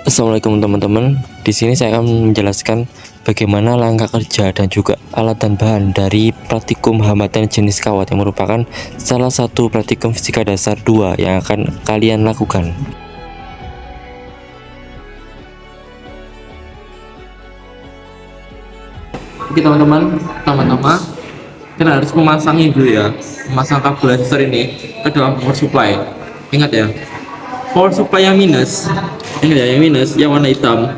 Assalamualaikum teman-teman. Di sini saya akan menjelaskan bagaimana langkah kerja dan juga alat dan bahan dari praktikum hambatan jenis kawat yang merupakan salah satu praktikum fisika dasar 2 yang akan kalian lakukan. Oke teman-teman, pertama-tama kita harus memasangnya dulu ya, memasang kabel resistor ini ke dalam power supply. Ingat ya, power supply yang minus, ingat ya, yang minus yang warna hitam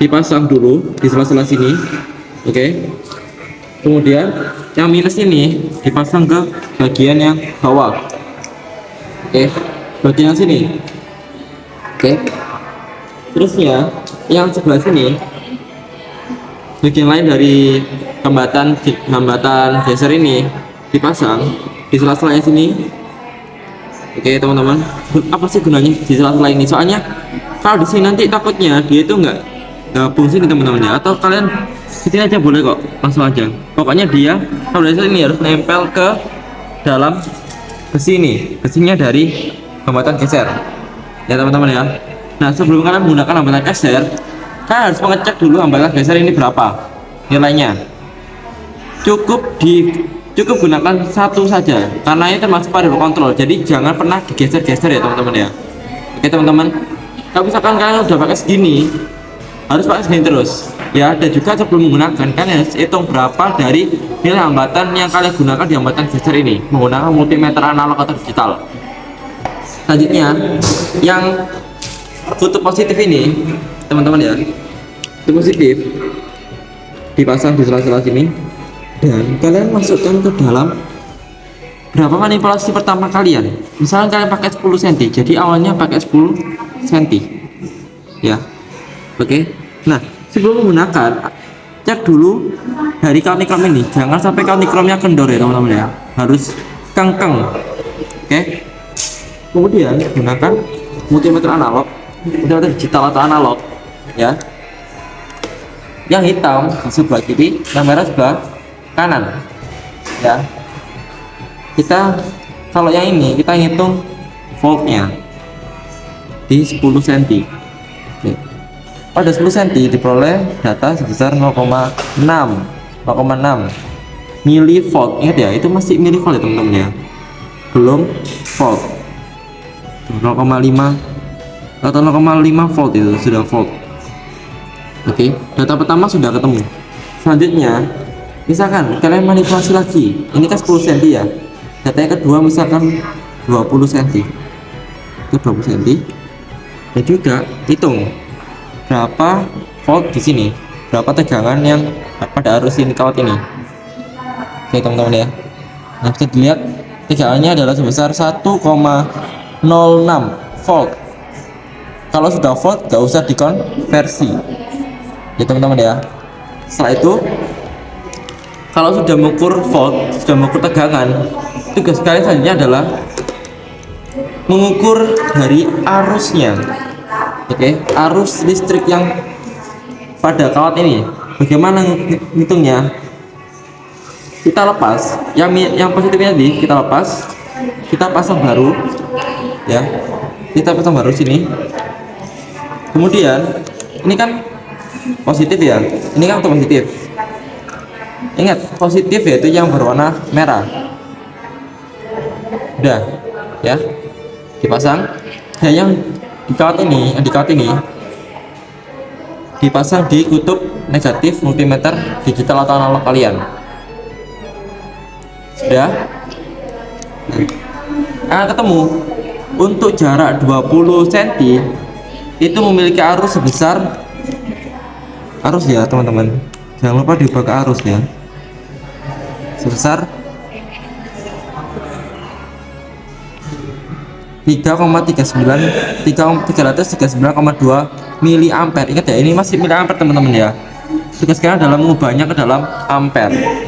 dipasang dulu di sela-sela sini. Oke, kemudian yang minus ini dipasang ke bagian yang bawah. Oke, bagian sini. Oke, terusnya yang sebelah sini, bagian lain dari hambatan geser ini dipasang di sela-sela yang sini. Oke teman-teman, apa sih gunanya di sela-sela ini? Soalnya kalau di sini nanti takutnya dia itu nggak gabung sini teman-teman ya, atau kalian di sini aja boleh kok, langsung aja. Pokoknya dia kalau dari sini harus nempel ke dalam besi ini, besinya dari hambatan geser ya teman-teman ya. Nah sebelum kalian menggunakan hambatan geser, kalian harus mengecek dulu hambatan geser ini berapa nilainya. Cukup gunakan satu saja karena ini termasuk variabel kontrol, jadi jangan pernah digeser-geser ya teman-teman ya. Oke teman-teman, kalau misalkan kalian udah pakai segini, harus pakai segini terus ya. Dan juga sebelum menggunakan, kalian harus hitung berapa dari nilai hambatan yang kalian gunakan di hambatan geser ini menggunakan multimeter analog atau digital. Selanjutnya, yang kutub positif ini teman-teman ya, kutub positif dipasang di sela-sela sini, dan kalian masukkan ke dalam berapa manipulasi pertama kalian. Misalnya kalian pakai 10 cm, jadi awalnya pakai 10 cm ya. Oke, nah sebelum menggunakan, cek dulu dari kaunikom ini, jangan sampai kaunikomnya kendor ya teman-teman ya, harus kengkeng. Oke, kemudian gunakan multimeter analog, multimeter digital atau analog ya. Yang hitam di sebelah kiri, yang merah sebelah kanan ya. Kita kalau yang ini kita hitung voltnya di 10 cm. Oke. Pada 10 cm diperoleh data sebesar 0,6 milivolt. Ingat ya, itu masih milivolt ya teman-teman ya, belum volt. 0,5 atau 0,5 volt itu sudah volt. Oke, data pertama sudah ketemu. Selanjutnya, misalkan kalian manipulasi lagi, ini kan 10 cm ya. Data yang kedua misalkan 20 cm, itu 20 cm. Dan juga hitung berapa volt di sini, berapa tegangan yang pada arus ini kawat ini. Oke teman-teman ya. Nah bisa dilihat tegangannya adalah sebesar 1,06 volt. Kalau sudah volt, gak usah dikonversi ya teman-teman ya. Setelah itu, kalau sudah mengukur volt, sudah mengukur tegangan, tugas kalian selanjutnya adalah mengukur dari arusnya. Oke, arus listrik yang pada kawat ini. Bagaimana ngitungnya? Kita lepas yang positifnya tadi, kita lepas, kita pasang baru ya, kita pasang baru sini. Kemudian ini kan positif ya, ini kan positif. Ingat, positif yaitu yang berwarna merah. Udah ya, dipasang. Dan yang di kawat ini dipasang di kutub negatif multimeter digital atau analog kalian. Sudah. Nah, ketemu untuk jarak 20 cm itu memiliki arus sebesar, arus ya teman-teman, jangan lupa diubah ke arus ya, sebesar 339,2 miliampere. Ingat ya, ini masih miliampere teman-teman ya. Tugas kalian adalah mengubahnya ke dalam ampere.